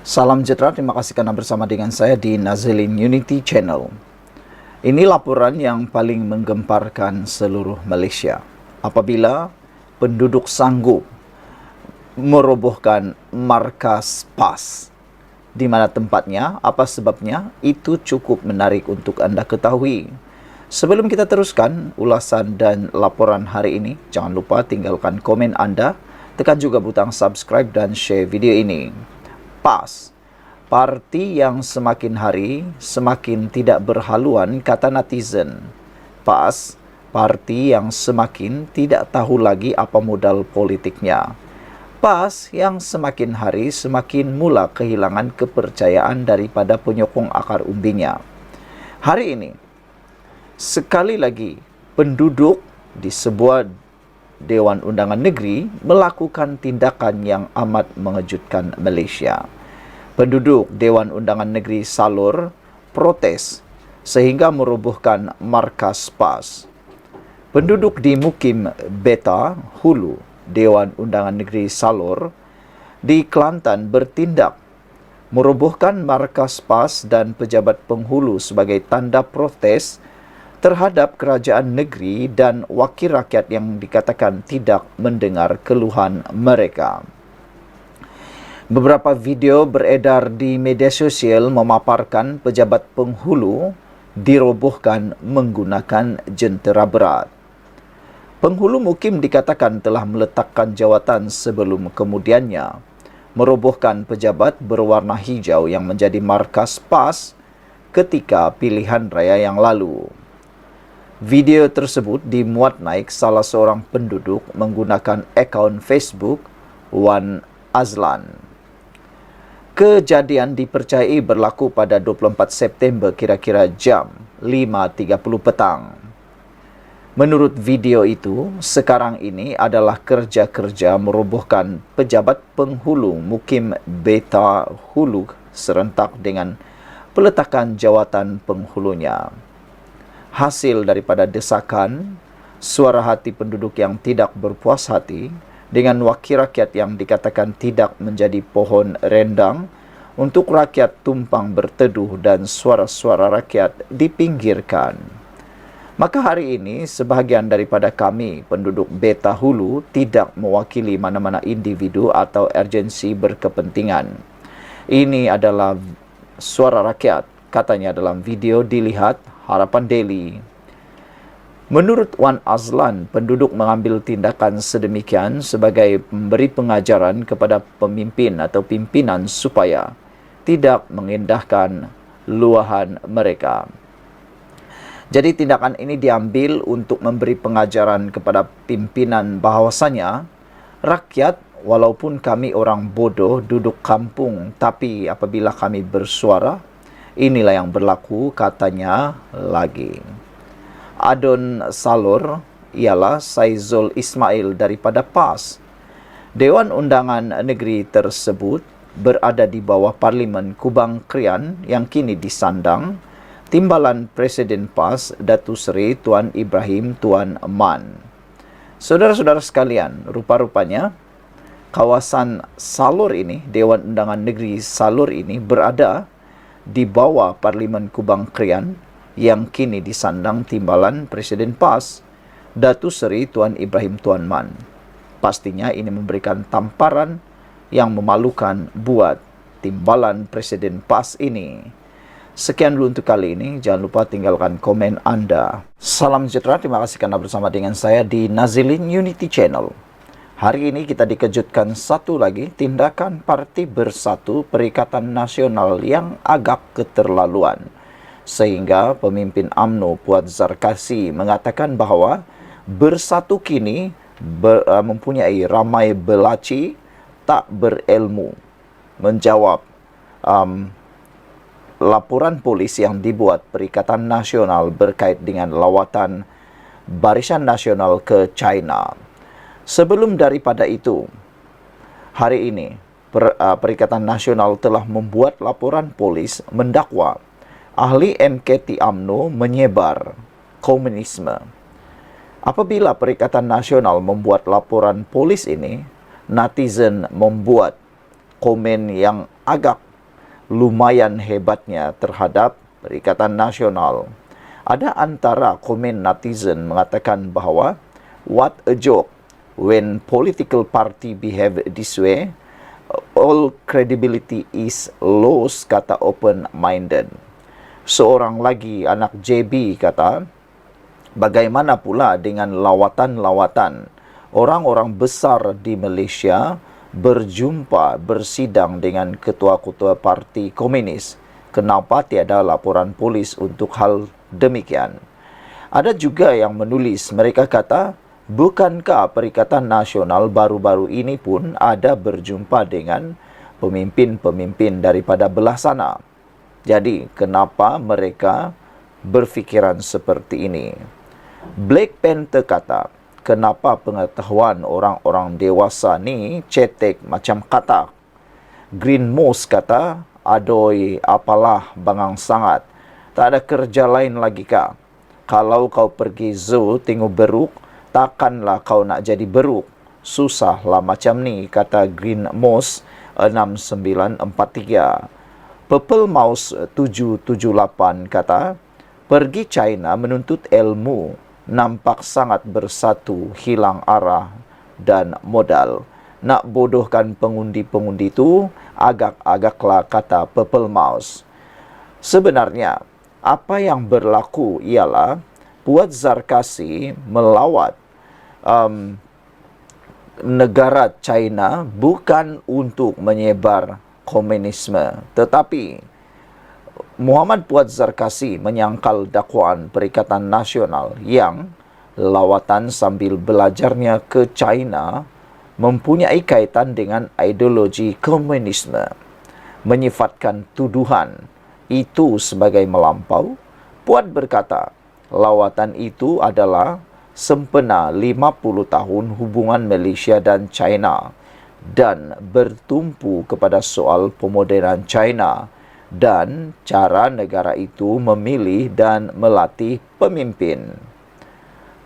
Salam sejahtera, terima kasih karena bersama dengan saya di Nazilin Unity Channel. Ini laporan yang paling menggemparkan seluruh Malaysia. Apabila penduduk sanggup merobohkan markas PAS. Di mana tempatnya, apa sebabnya, itu cukup menarik untuk anda ketahui. Sebelum kita teruskan ulasan dan laporan hari ini, jangan lupa tinggalkan komen anda, tekan juga butang subscribe dan share video ini. PAS, parti yang semakin hari semakin tidak berhaluan, kata netizen. PAS, parti yang semakin tidak tahu lagi apa modal politiknya. PAS yang semakin hari semakin mula kehilangan kepercayaan daripada penyokong akar umbinya. Hari ini, sekali lagi penduduk di sebuah Dewan Undangan Negeri melakukan tindakan yang amat mengejutkan Malaysia. Penduduk Dewan Undangan Negeri Salor protes sehingga merobohkan markas PAS. Penduduk di Mukim Beta Hulu, Dewan Undangan Negeri Salor di Kelantan bertindak merobohkan markas PAS dan pejabat penghulu sebagai tanda protes terhadap kerajaan negeri dan wakil rakyat yang dikatakan tidak mendengar keluhan mereka. Beberapa video beredar di media sosial memaparkan pejabat penghulu dirobohkan menggunakan jentera berat. Penghulu Mukim dikatakan telah meletakkan jawatan sebelum kemudiannya merobohkan pejabat berwarna hijau yang menjadi markas PAS ketika pilihan raya yang lalu. Video tersebut dimuat naik salah seorang penduduk menggunakan akaun Facebook Wan Azlan. Kejadian dipercayai berlaku pada 24 September kira-kira jam 5.30 petang. Menurut video itu, sekarang ini adalah kerja-kerja merobohkan pejabat penghulu Mukim Beta Hulu serentak dengan peletakan jawatan penghulunya. Hasil daripada desakan, suara hati penduduk yang tidak berpuas hati dengan wakil rakyat yang dikatakan tidak menjadi pohon rendang untuk rakyat tumpang berteduh dan suara-suara rakyat dipinggirkan. Maka hari ini, sebahagian daripada kami, penduduk Beta Hulu, tidak mewakili mana-mana individu atau agensi berkepentingan. Ini adalah suara rakyat, katanya dalam video dilihat Harapan Daily. Menurut Wan Azlan, penduduk mengambil tindakan sedemikian sebagai memberi pengajaran kepada pemimpin atau pimpinan supaya tidak mengindahkan luahan mereka. Jadi tindakan ini diambil untuk memberi pengajaran kepada pimpinan bahawasanya rakyat, walaupun kami orang bodoh duduk kampung, tapi apabila kami bersuara, inilah yang berlaku, katanya lagi. Adon Salor ialah Saizul Ismail daripada PAS. Dewan Undangan Negeri tersebut berada di bawah Parlimen Kubang Krian yang kini disandang Timbalan Presiden PAS Datuk Seri Tuan Ibrahim Tuan Man. Saudara-saudara sekalian, rupa-rupanya kawasan Salor ini, Dewan Undangan Negeri Salor ini berada di bawah Parlimen Kubang Krian yang kini disandang Timbalan Presiden PAS Datuk Seri Tuan Ibrahim Tuan Man. Pastinya ini memberikan tamparan yang memalukan buat Timbalan Presiden PAS ini. Sekian dulu untuk kali ini. Jangan lupa tinggalkan komen anda. Salam sejahtera. Terima kasih karena bersama dengan saya di Nazilin Unity Channel. Hari ini kita dikejutkan satu lagi tindakan Parti Bersatu Perikatan Nasional yang agak keterlaluan. Sehingga pemimpin UMNO Puat Zarkasi mengatakan bahawa Bersatu kini mempunyai ramai belaci tak berilmu. Menjawab laporan polis yang dibuat Perikatan Nasional berkait dengan lawatan Barisan Nasional ke China. Sebelum daripada itu, hari ini Perikatan Nasional telah membuat laporan polis mendakwa ahli MKT UMNO menyebar komunisme. Apabila Perikatan Nasional membuat laporan polis ini, netizen membuat komen yang agak lumayan hebatnya terhadap Perikatan Nasional. Ada antara komen netizen mengatakan bahawa what a joke when political party behave this way, all credibility is lost, kata open-minded. Seorang lagi anak JB kata, bagaimana pula dengan lawatan-lawatan orang-orang besar di Malaysia berjumpa bersidang dengan ketua-ketua parti komunis? Kenapa tiada laporan polis untuk hal demikian? Ada juga yang menulis, mereka kata, bukankah Perikatan Nasional baru-baru ini pun ada berjumpa dengan pemimpin-pemimpin daripada belah sana? Jadi, kenapa mereka berfikiran seperti ini? Black Panther kata, kenapa pengetahuan orang-orang dewasa ni cetek macam katak? Green Moss kata, adoi apalah bangang sangat, tak ada kerja lain lagi kah? Kalau kau pergi zoo tengok beruk, takkanlah kau nak jadi beruk. Susahlah macam ni, kata Green Moss 6943. Purple Mouse 778 kata, pergi China menuntut ilmu, nampak sangat bersatu, hilang arah dan modal. Nak bodohkan pengundi-pengundi itu, agak-agaklah, kata Purple Mouse. Sebenarnya, apa yang berlaku ialah Puat Zarkasi melawat negara China bukan untuk menyebar komunisme, tetapi Muhammad Puat Zarkasi menyangkal dakwaan Perikatan Nasional yang lawatan sambil belajarnya ke China mempunyai kaitan dengan ideologi komunisme. Menyifatkan tuduhan itu sebagai melampau, Puat berkata, lawatan itu adalah sempena 50 tahun hubungan Malaysia dan China dan bertumpu kepada soal pemodenan China dan cara negara itu memilih dan melatih pemimpin.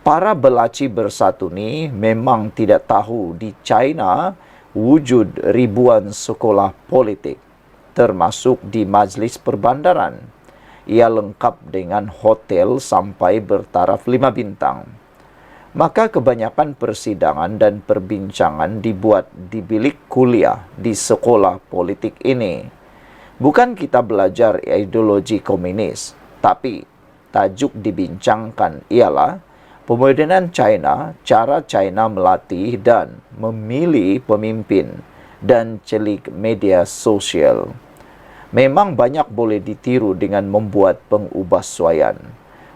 Para belaci bersatu ni memang tidak tahu di China wujud ribuan sekolah politik, termasuk di Majlis Perbandaran. Ia lengkap dengan hotel sampai bertaraf 5 bintang. Maka kebanyakan persidangan dan perbincangan dibuat di bilik kuliah di sekolah politik ini. Bukan kita belajar ideologi komunis, tapi tajuk dibincangkan ialah pemodenan China, cara China melatih dan memilih pemimpin dan celik media sosial. Memang banyak boleh ditiru dengan membuat pengubahsuaian.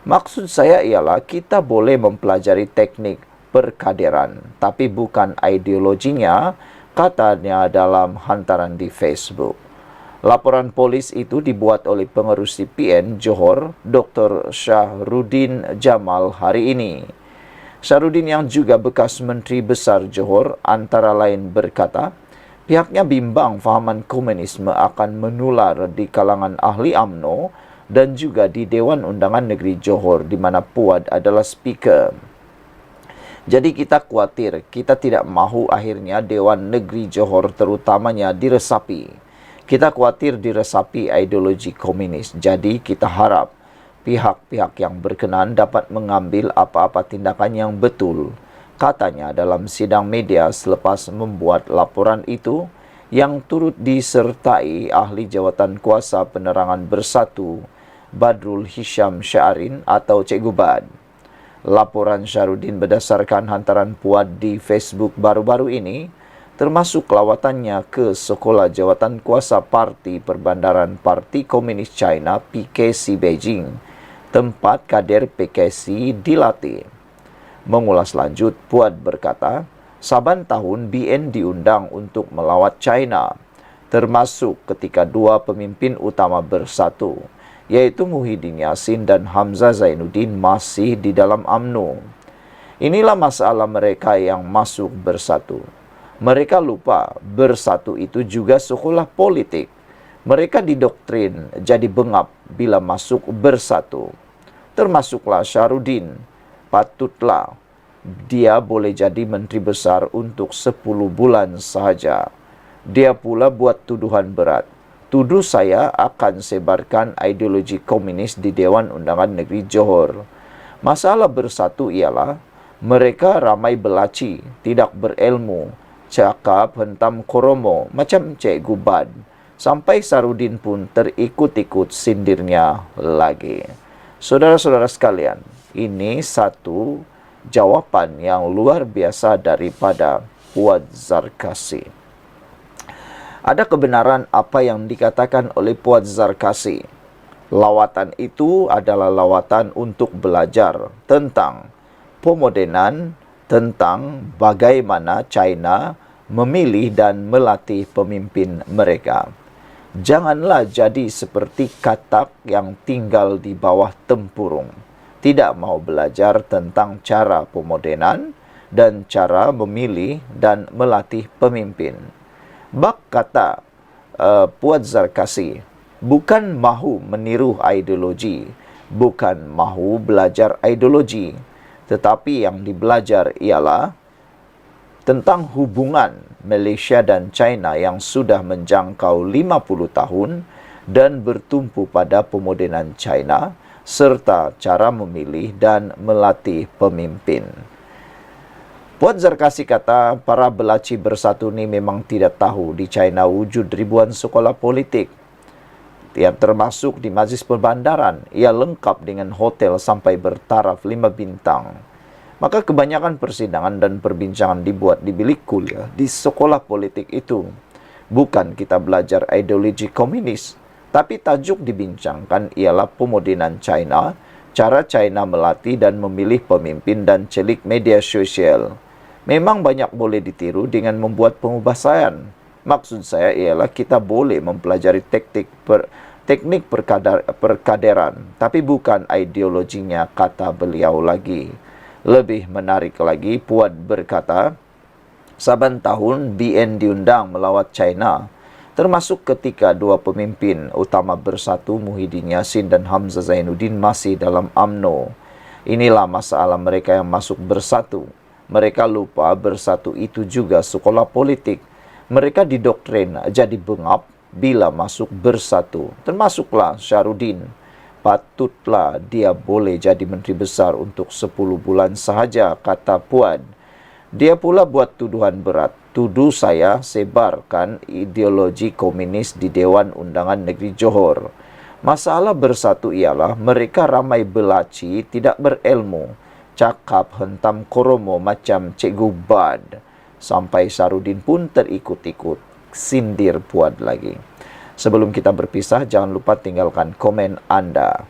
Maksud saya ialah kita boleh mempelajari teknik perkaderan, tapi bukan ideologinya, katanya dalam hantaran di Facebook. Laporan polis itu dibuat oleh pengerusi PN Johor, Dr. Syahrudin Jamal hari ini. Syahrudin yang juga bekas Menteri Besar Johor antara lain berkata, pihaknya bimbang fahaman komunisme akan menular di kalangan ahli UMNO dan juga di Dewan Undangan Negeri Johor di mana Puat adalah speaker. Jadi kita khawatir, kita tidak mahu akhirnya Dewan Negeri Johor terutamanya diresapi. Kita khawatir diresapi ideologi komunis. Jadi kita harap pihak-pihak yang berkenaan dapat mengambil apa-apa tindakan yang betul. Katanya dalam sidang media selepas membuat laporan itu yang turut disertai ahli jawatan kuasa penerangan bersatu Badrul Hisham Sya'arin atau Cikgu Bad. Laporan Syahrudin berdasarkan hantaran Puat di Facebook baru-baru ini termasuk lawatannya ke Sekolah Jawatan Kuasa Parti Perbandaran Parti Komunis China PKC Beijing, tempat kader PKC dilatih. Mengulas lanjut, Puat berkata, saban tahun BN diundang untuk melawat China, termasuk ketika dua pemimpin utama bersatu, yaitu Muhyiddin Yassin dan Hamzah Zainuddin masih di dalam UMNO. Inilah masalah mereka yang masuk bersatu. Mereka lupa bersatu itu juga sekolah politik. Mereka didoktrin jadi bengap bila masuk bersatu. Termasuklah Syahrudin. Patutlah dia boleh jadi menteri besar untuk 10 bulan sahaja. Dia pula buat tuduhan berat. tuduh saya akan sebarkan ideologi komunis di Dewan Undangan Negeri Johor. Masalah bersatu ialah mereka ramai belaci, tidak berilmu, cakap hentam koromo macam Cikgu Bad. Sampai Sarudin pun terikut-ikut sindirnya lagi. Saudara-saudara sekalian, ini satu jawapan yang luar biasa daripada Puan Zarkasi. Ada kebenaran apa yang dikatakan oleh Puan Zarkasi. Lawatan itu adalah lawatan untuk belajar tentang pemodenan, tentang bagaimana China memilih dan melatih pemimpin mereka. Janganlah jadi seperti katak yang tinggal di bawah tempurung. Tidak mau belajar tentang cara pemodenan dan cara memilih dan melatih pemimpin. Bak kata Puan Zarkasi, bukan mahu meniru ideologi, bukan mahu belajar ideologi, tetapi yang dibelajar ialah tentang hubungan Malaysia dan China yang sudah menjangkau 50 tahun dan bertumpu pada pemodenan China serta cara memilih dan melatih pemimpin. Puan Zarkasi kata para belaci bersatu ni memang tidak tahu di China wujud ribuan sekolah politik. Yang termasuk di Majlis Perbandaran, ia lengkap dengan hotel sampai bertaraf 5 bintang. Maka kebanyakan persidangan dan perbincangan dibuat di bilik kuliah di sekolah politik itu. Bukan kita belajar ideologi komunis, tapi tajuk dibincangkan ialah pemodenan China, cara China melatih dan memilih pemimpin dan celik media sosial. Memang banyak boleh ditiru dengan membuat pengubahsayan. Maksud saya ialah kita boleh mempelajari teknik perkaderan, tapi bukan ideologinya, kata beliau lagi. Lebih menarik lagi, Puan berkata, saban tahun BN diundang melawat China, termasuk ketika dua pemimpin utama bersatu Muhyiddin Yassin dan Hamzah Zainuddin masih dalam UMNO. Inilah masalah mereka yang masuk bersatu. Mereka lupa bersatu itu juga sekolah politik. Mereka didoktrin jadi bengap bila masuk bersatu. Termasuklah Sarudin. Patutlah dia boleh jadi menteri besar untuk 10 bulan sahaja, kata Puan. Dia pula buat tuduhan berat. Tuduh saya sebarkan ideologi komunis di Dewan Undangan Negeri Johor. Masalah bersatu ialah mereka ramai belaci, tidak berilmu. Cakap hentam koromo macam Cikgu Bad. Sampai Sarudin pun terikut-ikut sindir Puan lagi. Sebelum kita berpisah, jangan lupa tinggalkan komen Anda.